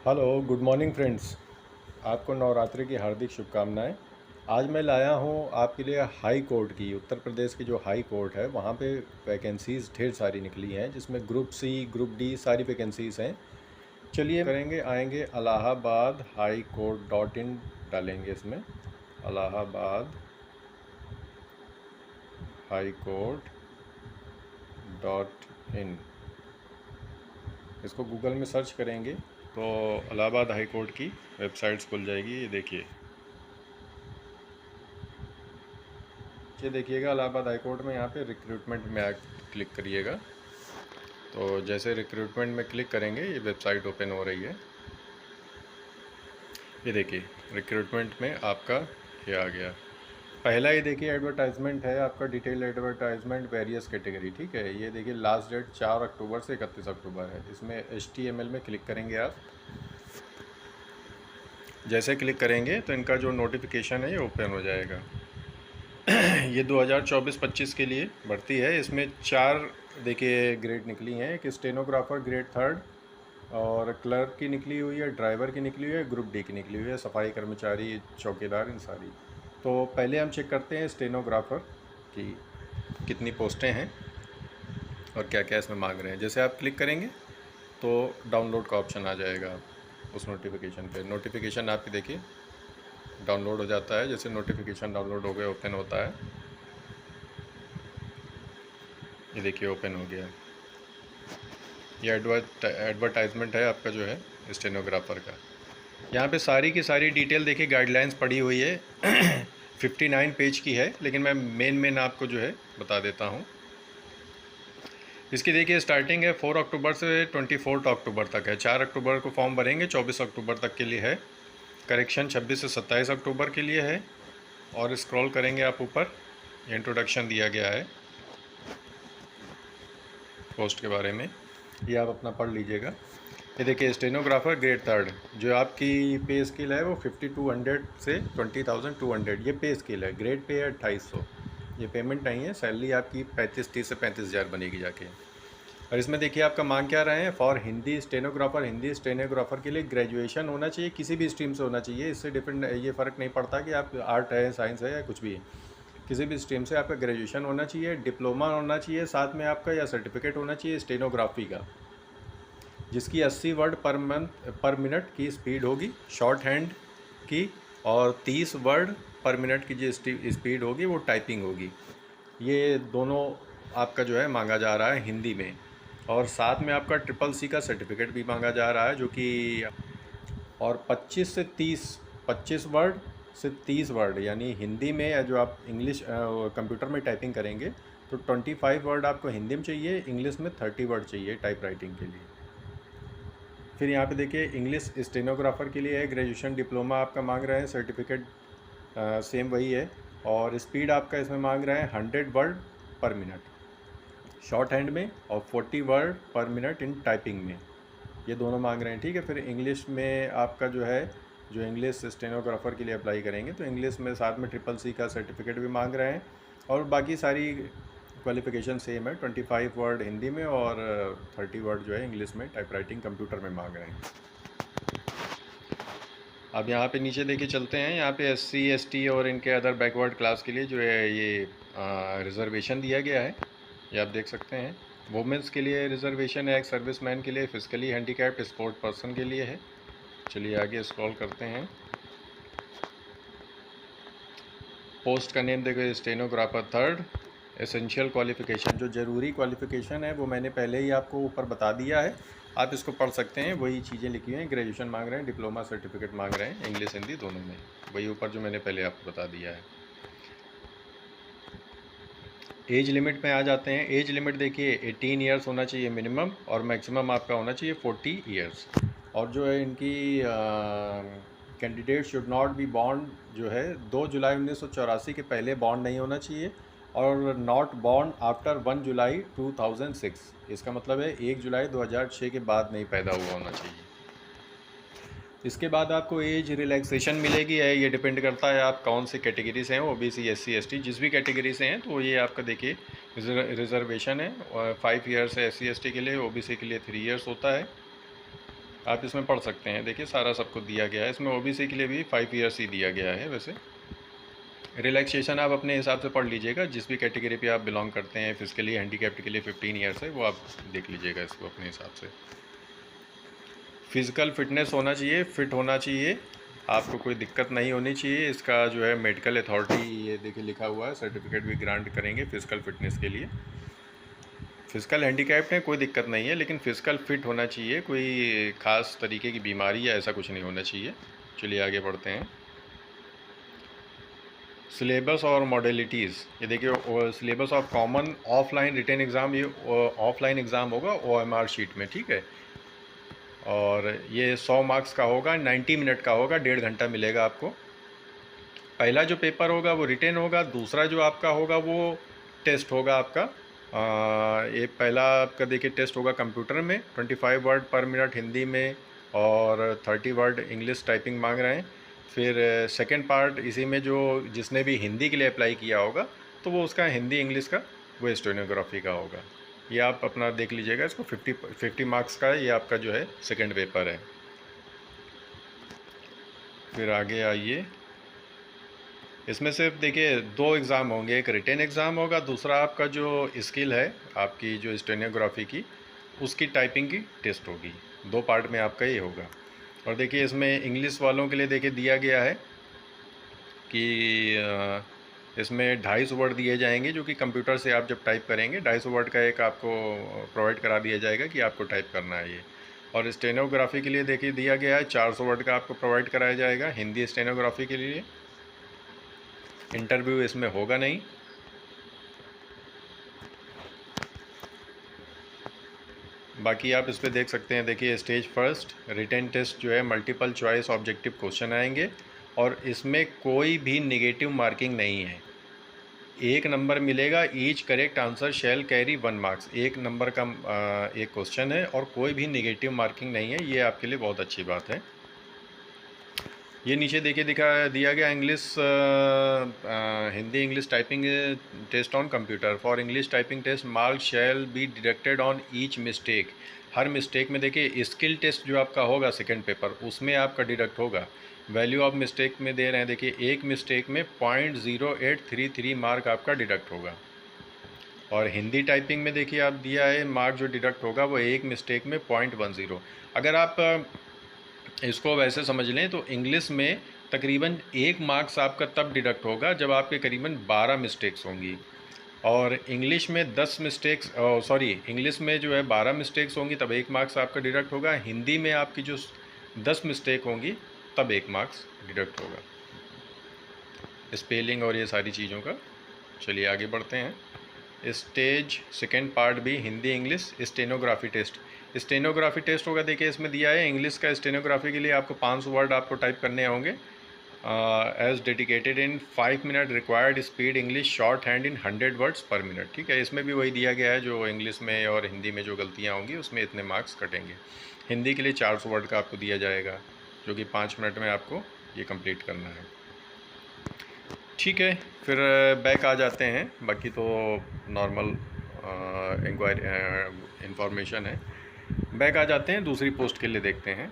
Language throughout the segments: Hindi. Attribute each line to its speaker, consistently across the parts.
Speaker 1: Hello, good morning friends. आपको नवरात्रि की हार्दिक शुभकामनाएं। आज मैं लाया हूं आपके लिए हाई कोर्ट की, उत्तर प्रदेश की जो हाई कोर्ट है वहां पे वैकेंसीज़ ढेर सारी निकली हैं, जिसमें ग्रुप सी ग्रुप डी सारी वैकेंसीज़ हैं। चलिए करेंगे, आएंगे Allahabad high court dot in डालेंगे इसमें, Allahabad high court dot in. इसको गूगल में सर्च करेंगे तो इलाहाबाद हाई कोर्ट की वेबसाइट्स खुल जाएगी। ये देखिए, ये देखिएगा इलाहाबाद हाई कोर्ट में यहाँ पे रिक्रूटमेंट में क्लिक करिएगा। तो जैसे रिक्रूटमेंट में क्लिक करेंगे ये वेबसाइट ओपन हो रही है। ये देखिए रिक्रूटमेंट में आपका ये आ गया। पहला ये देखिए एडवर्टाइजमेंट है आपका, डिटेल एडवर्टाइजमेंट वेरियस कैटेगरी। ठीक है, ये देखिए लास्ट डेट 4 अक्टूबर से 31 अक्टूबर है। इसमें HTML में क्लिक करेंगे आप। जैसे क्लिक करेंगे तो इनका जो नोटिफिकेशन है ये ओपन हो जाएगा। ये 2024-25 के लिए भर्ती है। इसमें 4 देखिए ग्रेड निकली हैं। एक स्टेनोग्राफर ग्रेड 3, और क्लर्क की निकली हुई है, ड्राइवर की निकली हुई है, ग्रुप डी की निकली हुई है, सफाई कर्मचारी, चौकीदार, इन सारी। तो पहले हम चेक करते हैं स्टेनोग्राफर की कितनी पोस्टें हैं और क्या क्या इसमें मांग रहे हैं। जैसे आप क्लिक करेंगे तो डाउनलोड का ऑप्शन आ जाएगा उस नोटिफिकेशन पे। नोटिफिकेशन आपकी देखिए डाउनलोड हो जाता है। जैसे नोटिफिकेशन डाउनलोड हो गया, ओपन होता है। ये देखिए ओपन हो गया। ये एडवर्टाइजमेंट है आपका जो है स्टेनोग्राफर का। यहाँ पे सारी की सारी डिटेल देखिए, गाइडलाइंस पड़ी हुई है। 59 पेज की है, लेकिन मैं मेन आपको जो है बता देता हूँ। इसकी देखिए स्टार्टिंग है 4 अक्टूबर से 24 अक्टूबर तक है। 4 अक्टूबर को फॉर्म भरेंगे, 24 अक्टूबर तक के लिए है। करेक्शन 26 से 27 अक्टूबर के लिए है। और स्क्रॉल करेंगे आप ऊपर, इंट्रोडक्शन दिया गया है पोस्ट के बारे में, ये आप अपना पढ़ लीजिएगा। ये देखिए स्टेनोग्राफर ग्रेड 3, जो आपकी पे स्केल है वो 5200 से 20,200, ये पे स्केल है। ग्रेड पे है 2800। ये पेमेंट नहीं है, सैलरी आपकी 35-30 से 35,000 बनेगी जाके। और इसमें देखिए आपका मांग क्या रहे हैं, for Hindi stenographer. Hindi stenographer के लिए ग्रेजुएशन होना चाहिए, किसी भी स्ट्रीम से होना चाहिए। इससे डिपेंड, ये फ़र्क नहीं पड़ता कि आप आर्ट है, साइंस है, या कुछ भी है। किसी भी स्ट्रीम से आपका ग्रेजुएशन होना चाहिए, डिप्लोमा होना चाहिए साथ में आपका, या सर्टिफिकेट होना चाहिए स्टेनोग्राफी का, जिसकी 80 वर्ड पर मिनट की स्पीड होगी शॉर्ट हैंड की, और 30 वर्ड पर मिनट की जो स्पीड होगी वो टाइपिंग होगी। ये दोनों आपका जो है मांगा जा रहा है हिंदी में। और साथ में आपका CCC का सर्टिफिकेट भी मांगा जा रहा है, जो कि और 25 वर्ड से 30 वर्ड, यानी हिंदी में, या जो आप इंग्लिश कंप्यूटर में टाइपिंग करेंगे तो 25 वर्ड आपको हिंदी में चाहिए, इंग्लिश में 30 वर्ड चाहिए टाइप राइटिंग के लिए। फिर यहाँ पे देखिए इंग्लिश स्टेनोग्राफर के लिए है, ग्रेजुएशन डिप्लोमा आपका मांग रहे हैं, सर्टिफिकेट सेम वही है। और स्पीड आपका इसमें मांग रहे हैं 100 वर्ड पर मिनट शॉर्ट हैंड में, और 40 वर्ड पर मिनट इन टाइपिंग में। ये दोनों मांग रहे हैं। ठीक है, फिर इंग्लिश में आपका जो है, जो इंग्लिश स्टेनोग्राफर के लिए अप्लाई करेंगे तो इंग्लिश में साथ में CCC का सर्टिफिकेट भी मांग रहे हैं। और बाकी सारी क्वालिफ़िकेशन सेम है, 25 वर्ड हिंदी में और 30 वर्ड जो है इंग्लिश में टाइप राइटिंग कंप्यूटर में मांग रहे हैं। अब यहाँ पे नीचे देखिए चलते हैं। यहाँ पे SC ST और इनके अदर बैकवर्ड क्लास के लिए जो है ये रिज़र्वेशन दिया गया है, ये आप देख सकते हैं। वुमेंस के लिए रिज़र्वेशन है, एक सर्विसमैन के लिए, फिजिकली हैंडीकैप्ड स्पोर्ट पर्सन के लिए है। चलिए आगे स्क्रॉल करते हैं। पोस्ट का नेम देखो, स्टेनोग्राफर 3। एसेंशियल क्वालिफ़िकेशन, जो ज़रूरी क्वालिफ़िकेशन है वो मैंने पहले ही आपको ऊपर बता दिया है, आप इसको पढ़ सकते हैं। वही चीज़ें लिखी हुई हैं, ग्रेजुएशन मांग रहे हैं, डिप्लोमा सर्टिफिकेट मांग रहे हैं, इंग्लिश हिंदी दोनों में, वही ऊपर जो मैंने पहले आपको बता दिया है। एज लिमिट में आ जाते हैं। एज लिमिट देखिए 18 ईयर्स होना चाहिए मिनिमम, और मैक्सिमम आपका होना चाहिए 40 ईयर्स। और जो है इनकी candidate should not be born, जो है 2 जुलाई 1984 के पहले बॉर्न नहीं होना चाहिए, और नॉट बॉर्न आफ्टर 1 जुलाई 2006। इसका मतलब है 1 जुलाई 2006 के बाद नहीं पैदा हुआ होना चाहिए। इसके बाद आपको एज रिलैक्सेशन मिलेगी है, ये डिपेंड करता है आप कौन सी कैटेगरी से हैं, OBC SC ST, जिस भी कैटेगरी से हैं तो ये आपका देखिए रिजर्वेशन है। और 5 ईयर्स है SC ST के लिए, OBC के लिए 3 ईयर्स होता है। आप इसमें पढ़ सकते हैं। देखिए सारा सबको दिया गया है। इसमें ओबीसी के लिए भी 5 ईयर्स ही दिया गया है। वैसे रिलैक्सेशन आप अपने हिसाब से पढ़ लीजिएगा, जिस भी कैटेगरी पे आप बिलोंग करते हैं। फिजिकली हैंडीकैप्ड के लिए 15 ईयर्स है, वो आप देख लीजिएगा इसको अपने हिसाब से। फिज़िकल फिटनेस होना चाहिए, फिट होना चाहिए, आपको कोई दिक्कत नहीं होनी चाहिए। इसका जो है मेडिकल अथॉरिटी ये देखिए लिखा हुआ है, सर्टिफिकेट भी ग्रांट करेंगे फिज़िकल फिटनेस के लिए। फिज़िकल हैंडीकैप्ड है कोई दिक्कत नहीं है, लेकिन फ़िज़िकल फिट होना चाहिए, कोई ख़ास तरीके की बीमारी या ऐसा कुछ नहीं होना चाहिए। चलिए आगे बढ़ते हैं। सिलेबस और मॉडलिटीज़, ये देखिए syllabus of common offline written exam, ये ऑफलाइन एग्ज़ाम होगा OMR शीट में, ठीक है। और ये 100 मार्क्स का होगा, 90 मिनट का होगा, 1.5 घंटा मिलेगा आपको। पहला जो पेपर होगा वो रिटेन होगा, दूसरा जो आपका होगा वो टेस्ट होगा आपका। ये पहला आपका देखिए टेस्ट होगा कंप्यूटर में, 25 वर्ड पर मिनट हिंदी में और 30 वर्ड इंग्लिश टाइपिंग मांग रहे हैं। फिर सेकंड पार्ट इसी में जो जिसने भी हिंदी के लिए अप्लाई किया होगा तो वो उसका हिंदी इंग्लिश का वो स्टेनोग्राफी का होगा। ये आप अपना देख लीजिएगा, इसको 50 मार्क्स का ये आपका जो है सेकंड पेपर है। फिर आगे आइए, इसमें सिर्फ देखिए 2 एग्ज़ाम होंगे, एक रिटेन एग्ज़ाम होगा, दूसरा आपका जो स्किल है आपकी जो स्टेनोग्राफी की उसकी टाइपिंग की टेस्ट होगी। 2 पार्ट में आपका ये होगा। और देखिए इसमें इंग्लिश वालों के लिए देखिए दिया गया है कि इसमें 250 वर्ड दिए जाएंगे, जो कि कंप्यूटर से आप जब टाइप करेंगे 250 वर्ड का एक आपको प्रोवाइड करा दिया जाएगा कि आपको टाइप करना है ये। और स्टेनोग्राफी के लिए देखिए दिया गया है 400 वर्ड का आपको प्रोवाइड कराया जाएगा हिंदी स्टेनोग्राफी के लिए। इंटरव्यू इसमें होगा नहीं। बाकी आप इस पर देख सकते हैं, देखिए स्टेज फर्स्ट रिटेन टेस्ट जो है मल्टीपल चॉइस ऑब्जेक्टिव क्वेश्चन आएंगे और इसमें कोई भी नेगेटिव मार्किंग नहीं है। 1 नंबर मिलेगा, ईच करेक्ट आंसर शैल कैरी 1 मार्क्स। 1 नंबर का एक क्वेश्चन है और कोई भी नेगेटिव मार्किंग नहीं है, ये आपके लिए बहुत अच्छी बात है। ये नीचे देखिए दिया गया English Hindi English typing test on computer. For English typing test marks shall be deducted on each mistake. हर मिस्टेक में देखिए स्किल टेस्ट जो आपका होगा सेकंड पेपर उसमें आपका डिडक्ट होगा। वैल्यू ऑफ मिस्टेक में दे रहे हैं, देखिए एक मिस्टेक में 0.0833 मार्क आपका डिडक्ट होगा। और हिंदी टाइपिंग में देखिए आप दिया है मार्क जो डिडक्ट होगा वो एक मिस्टेक में 0.10। अगर आप इसको वैसे समझ लें तो इंग्लिश में तकरीबन 1 मार्क्स आपका तब डिडक्ट होगा जब आपके करीबन 12 मिस्टेक्स होंगी। और इंग्लिश में 10 मिस्टेक्स इंग्लिश में जो है 12 मिस्टेक्स होंगी तब 1 मार्क्स आपका डिडक्ट होगा। हिंदी में आपकी जो 10 मिस्टेक होंगी तब 1 मार्क्स डिडक्ट होगा, स्पेलिंग और ये सारी चीज़ों का। चलिए आगे बढ़ते हैं। स्टेज सेकेंड पार्ट भी Hindi English stenography test. Stenography test होगा, देखिए इसमें दिया है इंग्लिश का स्टेनोग्राफी के लिए आपको 500 वर्ड आपको टाइप करने होंगे। As dedicated in 5 minute required speed English shorthand in 100 words per minute. ठीक है, इसमें भी वही दिया गया है, जो इंग्लिश में और हिंदी में जो गलतियाँ होंगी उसमें इतने मार्क्स कटेंगे। हिंदी के लिए 400 वर्ड का आपको दिया जाएगा, जो कि 5 मिनट में आपको ये कंप्लीट करना है। ठीक है, फिर बैक आ जाते हैं। बाकी तो नॉर्मल इंफॉर्मेशन है। बैक आ जाते हैं, दूसरी पोस्ट के लिए देखते हैं।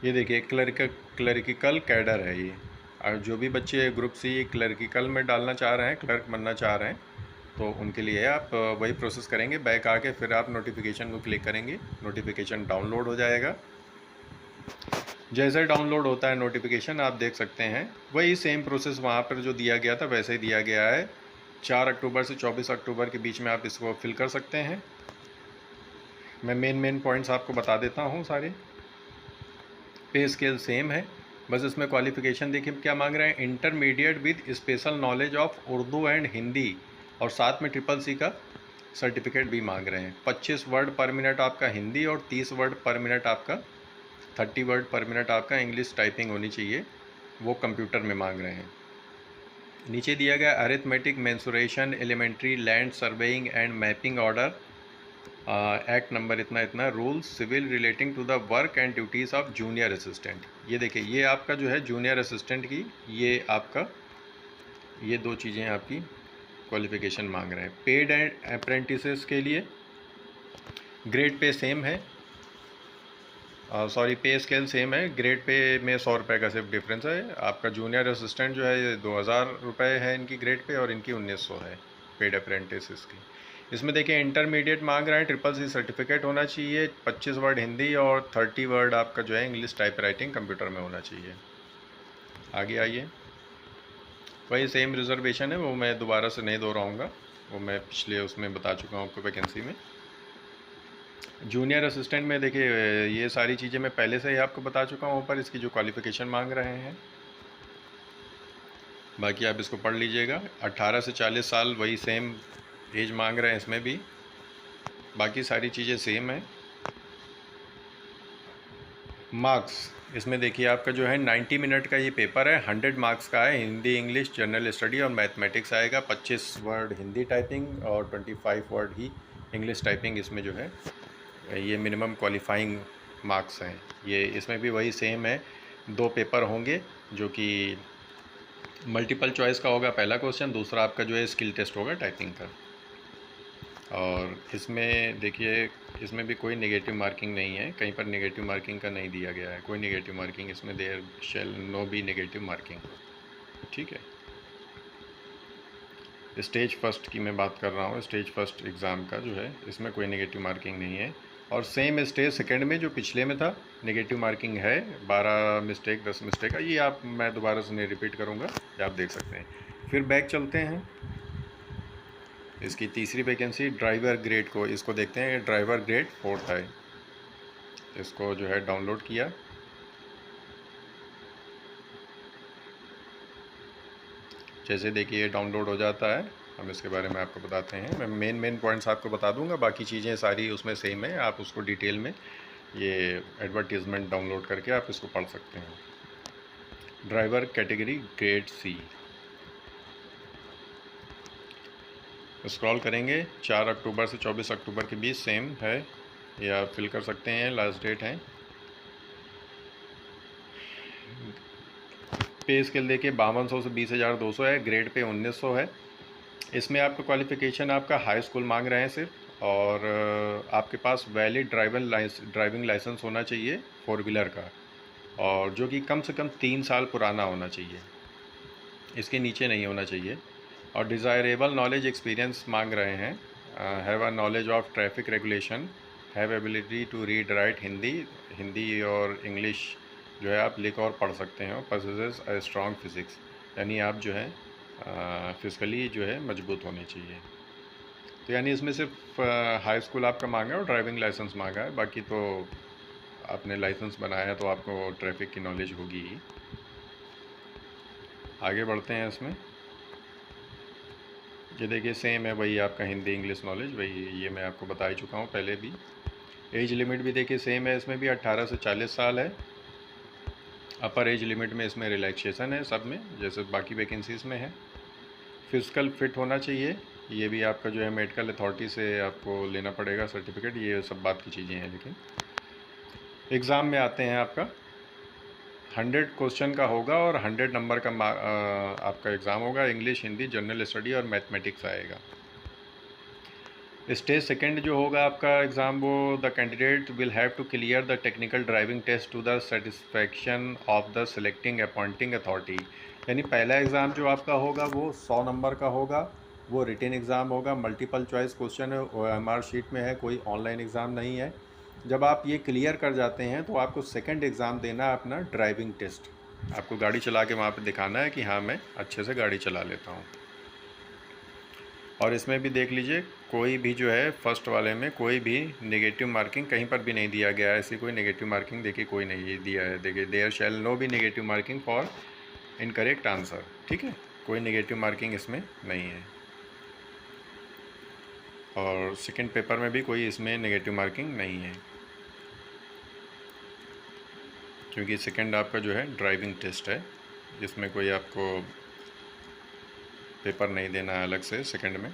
Speaker 1: ये देखिए क्लरिकल कैडर है ये। और जो भी बच्चे ग्रुप सी क्लरिकल में डालना चाह रहे हैं, क्लर्क बनना चाह रहे हैं, तो उनके लिए आप वही प्रोसेस करेंगे। बैक आके फिर आप नोटिफिकेशन को क्लिक करेंगे, नोटिफिकेशन डाउनलोड हो जाएगा। जैसे डाउनलोड होता है नोटिफिकेशन आप देख सकते हैं, वही सेम प्रोसेस वहाँ पर जो दिया गया था वैसे ही दिया गया है। 4 अक्टूबर से 24 अक्टूबर के बीच में आप इसको फिल कर सकते हैं। मैं मेन पॉइंट्स आपको बता देता हूँ सारे। पे स्केल सेम है, बस इसमें क्वालिफ़िकेशन देखिए क्या मांग रहे हैं, intermediate with special knowledge of Urdu and Hindi, और साथ में CCC का सर्टिफिकेट भी मांग रहे हैं। 25 वर्ड पर मिनट आपका हिंदी और 30 वर्ड पर मिनट आपका 30 वर्ड पर मिनट आपका इंग्लिश टाइपिंग होनी चाहिए, वो कंप्यूटर में मांग रहे हैं। नीचे दिया गया arithmetic mensuration elementary land surveying and mapping order act number इतना इतना, rules civil relating to the work and duties of junior assistant. ये देखिए, ये आपका जो है जूनियर असिस्टेंट की, ये आपका ये दो चीज़ें आपकी क्वालिफ़िकेशन मांग रहे हैं। पेड एंड अप्रेंटिसेस के लिए ग्रेड पे सेम है, सॉरी पे स्केल सेम है, ग्रेड पे में 100 रुपये का सिर्फ डिफरेंस है। आपका जूनियर असिस्टेंट जो है ये 2000 रुपये है इनकी ग्रेड पे, और इनकी 1900 है पेड अप्रेंटिस की। इसमें देखिए इंटरमीडिएट मांग रहे हैं, CCC सर्टिफिकेट होना चाहिए, 25 वर्ड हिंदी और 30 वर्ड आपका जो है इंग्लिश टाइप राइटिंग कंप्यूटर में होना चाहिए। आगे आइए, वही सेम रिजर्वेशन है, वो मैं दोबारा से नहीं दोहराऊँगा, वो मैं पिछले उसमें बता चुका हूँ आपको वैकेंसी में। जूनियर असिस्टेंट में देखिए ये सारी चीज़ें मैं पहले से ही आपको बता चुका हूँ ऊपर, इसकी जो क्वालिफ़िकेशन मांग रहे हैं, बाकी आप इसको पढ़ लीजिएगा। 18 से 40 साल वही सेम एज मांग रहे हैं इसमें भी, बाकी सारी चीज़ें सेम है। मार्क्स इसमें देखिए आपका जो है 90 मिनट का ये पेपर है, 100 मार्क्स का है। हिंदी, इंग्लिश, जनरल स्टडी और मैथमेटिक्स आएगा। 25 वर्ड हिंदी टाइपिंग और 25 वर्ड ही इंग्लिश टाइपिंग इसमें जो है ये मिनिमम क्वालिफाइंग मार्क्स हैं। ये इसमें भी वही सेम है, 2 पेपर होंगे जो कि मल्टीपल चॉइस का होगा पहला क्वेश्चन, दूसरा आपका जो है स्किल टेस्ट होगा टाइपिंग का। और इसमें देखिए इसमें भी कोई नेगेटिव मार्किंग नहीं है, कहीं पर नेगेटिव मार्किंग का नहीं दिया गया है, कोई नेगेटिव मार्किंग इसमें, there shall no be negative marking. ठीक है, स्टेज फर्स्ट की मैं बात कर रहा हूँ, स्टेज फर्स्ट एग्ज़ाम का जो है इसमें कोई नेगेटिव मार्किंग नहीं है। और सेम स्टेज सेकंड में जो पिछले में था नेगेटिव मार्किंग है, 12 मिस्टेक 10 मिस्टेक का, ये आप मैं दोबारा से नहीं रिपीट करूँगा, ये आप देख सकते हैं। फिर बैक चलते हैं, इसकी तीसरी वैकेंसी ड्राइवर ग्रेड को, इसको देखते हैं, ड्राइवर ग्रेड 4 है। इसको जो है डाउनलोड किया, जैसे देखिए ये डाउनलोड हो जाता है, हम इसके बारे में आपको बताते हैं। मैं मेन पॉइंट्स आपको बता दूंगा, बाकी चीज़ें सारी उसमें सेम है, आप उसको डिटेल में ये एडवर्टीज़मेंट डाउनलोड करके आप इसको पढ़ सकते हैं। Driver category grade C, scroll करेंगे 4 अक्टूबर से 24 अक्टूबर के बीच सेम है, ये आप फिल कर सकते हैं, लास्ट डेट है। पे स्केल देखिए 5200 से 20,200 है, ग्रेड पे 1900 है। इसमें आपका क्वालिफ़िकेशन आपका हाई स्कूल मांग रहे हैं सिर्फ, और आपके पास वैलिड ड्राइविंग लाइसेंस होना चाहिए 4 व्हीलर का, और जो कि कम से कम 3 साल पुराना होना चाहिए, इसके नीचे नहीं होना चाहिए। और डिज़ायरेबल नॉलेज एक्सपीरियंस मांग रहे हैं, have a knowledge of traffic regulation, have ability to read write Hindi और इंग्लिश जो है आप लिख और पढ़ सकते हैं, पसेसेस अ स्ट्रॉन्ग फिजिक्स, यानी आप जो है फिजिकली जो है मजबूत होने चाहिए। तो यानी इसमें सिर्फ हाई स्कूल आपका मांगा है और ड्राइविंग लाइसेंस मांगा है, बाकी तो आपने लाइसेंस बनाया है तो आपको ट्रैफिक की नॉलेज होगी ही। आगे बढ़ते हैं, इसमें ये देखिए सेम है, वही आपका हिंदी इंग्लिश नॉलेज, वही ये मैं आपको बता ही चुका हूँ पहले भी। एज लिमिट भी देखिए सेम है, इसमें भी 18 से 40 साल है। अपर एज लिमिट में इसमें रिलैक्सेशन है सब में, जैसे बाकी वैकेंसीज़ में है। फिजिकल फिट होना चाहिए, ये भी आपका जो है मेडिकल अथॉरिटी से आपको लेना पड़ेगा सर्टिफिकेट, ये सब बात की चीज़ें हैं। लेकिन एग्ज़ाम में आते हैं, आपका 100 क्वेश्चन का होगा और 100 नंबर का आपका एग्ज़ाम होगा। इंग्लिश, हिंदी, जनरल स्टडी और मैथमेटिक्स आएगा। स्टेज सेकंड जो होगा आपका एग्ज़ाम, वो the candidate will have to clear the technical driving test to the satisfaction of the selecting appointing authority. यानी पहला एग्ज़ाम जो आपका होगा वो 100 नंबर का होगा, वो रिटन एग्ज़ाम होगा, मल्टीपल चॉइस क्वेश्चन है, OMR शीट में है, कोई ऑनलाइन एग्ज़ाम नहीं है। जब आप ये क्लियर कर जाते हैं तो आपको सेकंड एग्ज़ाम देना है अपना ड्राइविंग टेस्ट, आपको गाड़ी चला के वहाँ पे दिखाना है कि हाँ मैं अच्छे से गाड़ी चला लेता हूँ। और इसमें भी देख लीजिए, कोई भी जो है फर्स्ट वाले में कोई भी नेगेटिव मार्किंग कहीं पर भी नहीं दिया गया है, ऐसी कोई नेगेटिव मार्किंग देखिए कोई नहीं दिया है। देखिए there shall no be negative marking for incorrect answer, ठीक है, कोई नेगेटिव मार्किंग इसमें नहीं है। और सेकंड पेपर में भी कोई इसमें नेगेटिव मार्किंग नहीं है, क्योंकि सेकंड आपका जो है ड्राइविंग टेस्ट है, जिसमें कोई आपको पेपर नहीं देना है अलग से सेकंड में।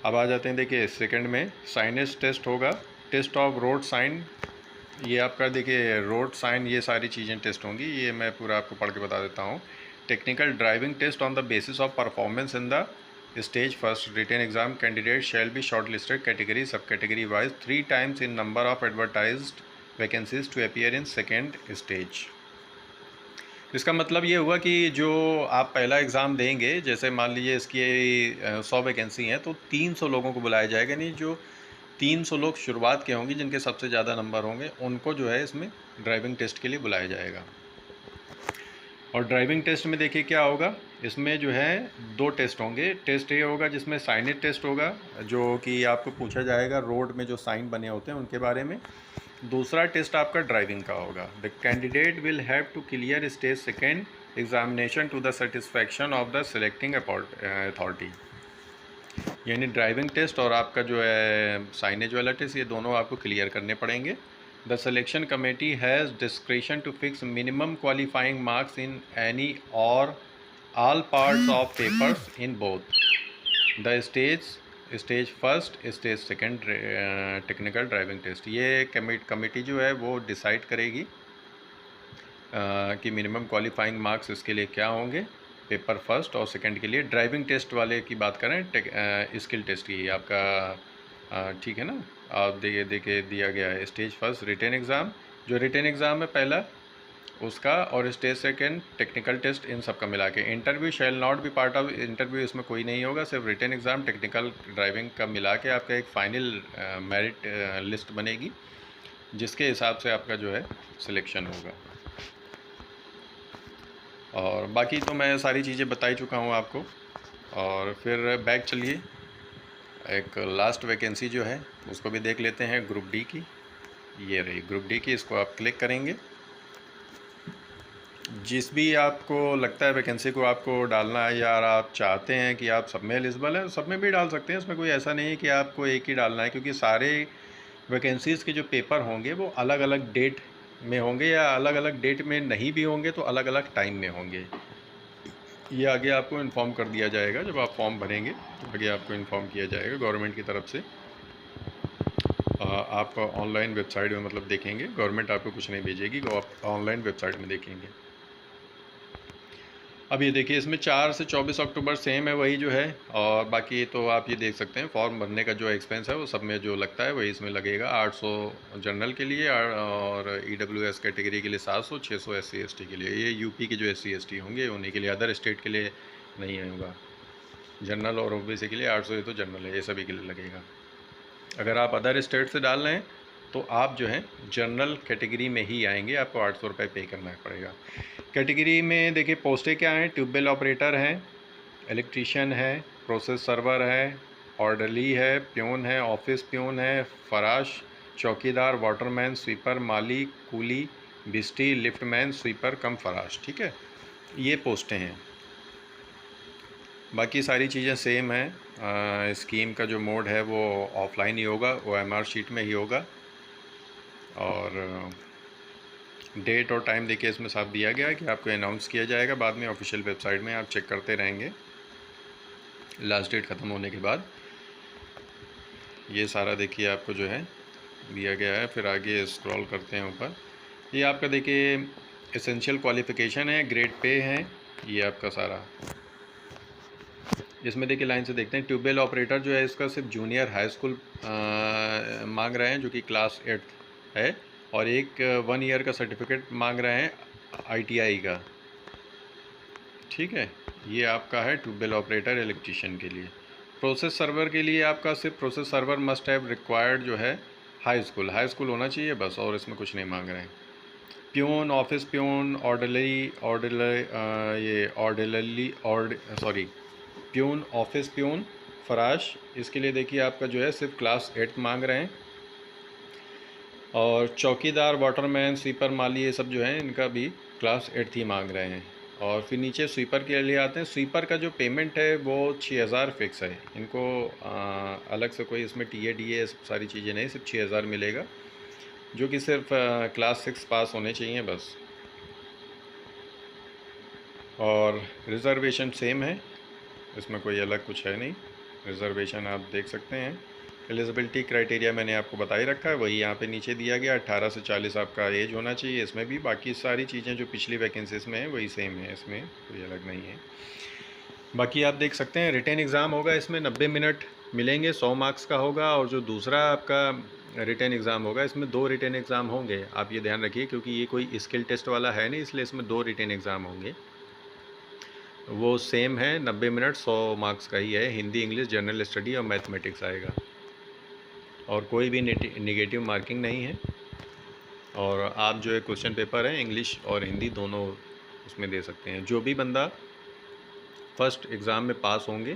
Speaker 1: अब आ जाते हैं, देखिए सेकंड में साइनेज टेस्ट होगा, टेस्ट ऑफ रोड साइन। ये आपका देखिए रोड साइन, ये सारी चीज़ें टेस्ट होंगी, ये मैं पूरा आपको पढ़ के बता देता हूँ। Technical driving test on the basis of performance in the stage first written exam candidate shall be short listed category sub category wise 3 times in number of advertised vacancies to appear in second stage. इसका मतलब ये हुआ कि जो आप पहला एग्ज़ाम देंगे, जैसे मान लीजिए इसकी 100 वैकेंसी हैं तो 300 लोगों को बुलाया जाएगा, नहीं जो 300 लोग शुरुआत के होंगे जिनके सबसे ज़्यादा नंबर होंगे उनको जो है इसमें ड्राइविंग टेस्ट के लिए बुलाया जाएगा। और ड्राइविंग टेस्ट में देखिए क्या होगा, इसमें जो है 2 टेस्ट होंगे। टेस्ट ये होगा जिसमें साइनेज टेस्ट होगा, जो कि आपको पूछा जाएगा रोड में जो साइन बने होते हैं उनके बारे में। दूसरा टेस्ट आपका ड्राइविंग का होगा। The candidate will have to clear stage second examination to the satisfaction of the selecting authority. यानी ड्राइविंग टेस्ट और आपका जो है साइनेज वाला टेस्ट, ये दोनों आपको क्लियर करने पड़ेंगे। The selection committee has discretion to fix minimum qualifying marks in any or all parts of papers in both the stage first stage second technical driving test. ये कमेटी जो है वो डिसाइड करेगी कि मिनिमम क्वालिफाइंग मार्क्स इसके लिए क्या होंगे पेपर फर्स्ट और सेकंड के लिए। ड्राइविंग टेस्ट वाले की बात करें, स्किल टेस्ट की आपका, ठीक है ना। आप देखिए दिया गया है स्टेज फर्स्ट रिटन एग्ज़ाम, जो रिटन एग्ज़ाम है पहला उसका, और स्टेज सेकेंड टेक्निकल टेस्ट, इन सब का मिला के। Interview shall not be part of, interview इसमें कोई नहीं होगा, सिर्फ रिटन एग्ज़ाम टेक्निकल ड्राइविंग का मिला के आपका एक फाइनल मेरिट लिस्ट बनेगी जिसके हिसाब से आपका जो है सिलेक्शन होगा। और बाकी तो मैं सारी चीज़ें बता ही चुका हूँ आपको। और फिर बैक चलिए, एक लास्ट वैकेंसी जो है उसको भी देख लेते हैं, ग्रुप डी की। ये रही ग्रुप डी की, इसको आप क्लिक करेंगे। जिस भी आपको लगता है वैकेंसी को आपको डालना है या आप चाहते हैं कि आप सब में एलिजिबल है, सब में भी डाल सकते हैं। इसमें कोई ऐसा नहीं है कि आपको एक ही डालना है, क्योंकि सारे वैकेंसीज़ के जो पेपर होंगे वो अलग अलग डेट में होंगे, या अलग अलग डेट में नहीं भी होंगे तो अलग अलग टाइम में होंगे। ये आगे आपको इन्फॉर्म कर दिया जाएगा, जब आप फॉर्म भरेंगे तो आगे आपको इन्फॉर्म किया जाएगा गवर्नमेंट की तरफ से। आप ऑनलाइन वेबसाइट में मतलब देखेंगे, गवर्नमेंट आपको कुछ नहीं भेजेगी, आप ऑनलाइन वेबसाइट में देखेंगे। अब ये देखिए इसमें 4 से 24 अक्टूबर सेम है वही जो है, और बाकी तो आप ये देख सकते हैं फॉर्म भरने का जो एक्सपेंस है वो सब में जो लगता है वही इसमें लगेगा। 800 जनरल के लिए और EWS कैटेगरी के लिए 700, 600 SC ST के लिए। ये यूपी के जो SC ST होंगे उन्हीं के लिए, अदर स्टेट के लिए नहीं होगा। जनरल और OBC के लिए 800, ये तो जनरल है, ये सभी के लिए लगेगा। अगर आप अदर स्टेट से डाल रहे हैं तो आप जो है जनरल कैटेगरी में ही आएंगे, आपको 800 रुपये पे करना पड़ेगा। कैटेगरी में देखिए पोस्टें क्या हैं, ट्यूबवेल ऑपरेटर हैं, इलेक्ट्रीशियन है, प्रोसेस सर्वर है, ऑर्डरली है, प्यून है, ऑफिस प्यून है, फराश, चौकीदार, वाटरमैन, स्वीपर, माली, कूली, बिस्टी, लिफ्टमैन, स्वीपर कम फराश। ठीक है, ये पोस्टें हैं। बाकी सारी चीज़ें सेम हैं। स्कीम का जो मोड है वो ऑफलाइन ही होगा, OMR शीट में ही होगा। और डेट और टाइम देखिए इसमें साफ दिया गया है कि आपको अनाउंस किया जाएगा बाद में ऑफिशियल वेबसाइट में, आप चेक करते रहेंगे लास्ट डेट ख़त्म होने के बाद। ये सारा देखिए आपको जो है दिया गया है। फिर आगे स्क्रॉल करते हैं ऊपर, ये आपका देखिए एसेंशियल क्वालिफ़िकेशन है, ग्रेड पे है, ये आपका सारा। इसमें देखिए लाइन से देखते हैं, ट्यूबवेल ऑपरेटर जो है इसका सिर्फ जूनियर हाई स्कूल मांग रहे हैं जो कि क्लास 8 है, और एक 1 ईयर का सर्टिफिकेट मांग रहे हैं ITI का। ठीक है, ये आपका है ट्यूबवेल ऑपरेटर इलेक्ट्रीशियन के लिए। प्रोसेस सर्वर के लिए आपका सिर्फ process server must have required जो है हाई स्कूल होना चाहिए बस, और इसमें कुछ नहीं मांग रहे हैं। Peon, office peon, peon, office peon, फराश, इसके लिए देखिए आपका जो है सिर्फ क्लास 8 मांग रहे हैं। और चौकीदार, वाटरमैन, स्वीपर, माली, ये सब जो है इनका भी क्लास 8 ही मांग रहे हैं। और फिर नीचे स्वीपर के लिए आते हैं। स्वीपर का जो पेमेंट है वो 6000 फिक्स है, इनको अलग से कोई इसमें TA DA सारी चीज़ें नहीं, सिर्फ 6000 मिलेगा, जो कि सिर्फ क्लास 6 पास होने चाहिए बस। और रिज़र्वेशन सेम है, इसमें कोई अलग कुछ है नहीं। रिज़र्वेशन आप देख सकते हैं। एलिजिबिलिटी क्राइटेरिया मैंने आपको बता ही रखा है, वही यहाँ पे नीचे दिया गया। 18 से 40 आपका एज होना चाहिए। इसमें भी बाकी सारी चीज़ें जो पिछली वैकेंसीज में है वही सेम है, इसमें कोई अलग नहीं है। बाकी आप देख सकते हैं रिटेन एग्ज़ाम होगा, इसमें 90 मिनट मिलेंगे, 100 मार्क्स का होगा। और जो दूसरा आपका रिटेन एग्ज़ाम होगा, इसमें 2 रिटेन एग्ज़ाम होंगे। आप ये ध्यान रखिए, क्योंकि ये कोई स्किल टेस्ट वाला है नहीं, इसलिए इसमें 2 रिटेन एग्ज़ाम होंगे। वो सेम है, 90 मिनट 100 मार्क्स का ही है। हिंदी, इंग्लिश, जनरल स्टडी और मैथमेटिक्स आएगा, और कोई भी नेगेटिव मार्किंग नहीं है। और आप जो है क्वेश्चन पेपर है इंग्लिश और हिंदी दोनों उसमें दे सकते हैं। जो भी बंदा फर्स्ट एग्ज़ाम में पास होंगे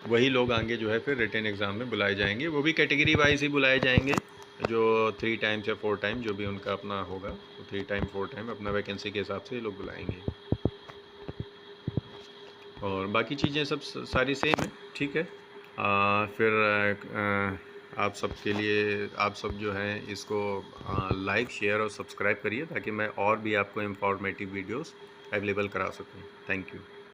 Speaker 1: वही लोग आगे जो है फिर रिटेन एग्ज़ाम में बुलाए जाएंगे। वो भी कैटेगरी वाइज ही बुलाए जाएंगे, जो 3 टाइम्स या 4 टाइम जो भी उनका अपना होगा, तो 3 टाइम 4 टाइम अपना वैकेंसी के हिसाब से ये लोग बुलाएंगे। और बाकी चीज़ें सब सारी सेम है, ठीक है। फिर आप सबके लिए, आप सब जो हैं इसको लाइक, शेयर और सब्सक्राइब करिए, ताकि मैं और भी आपको इंफॉर्मेटिव वीडियोस अवेलेबल करा सकूं। Thank you.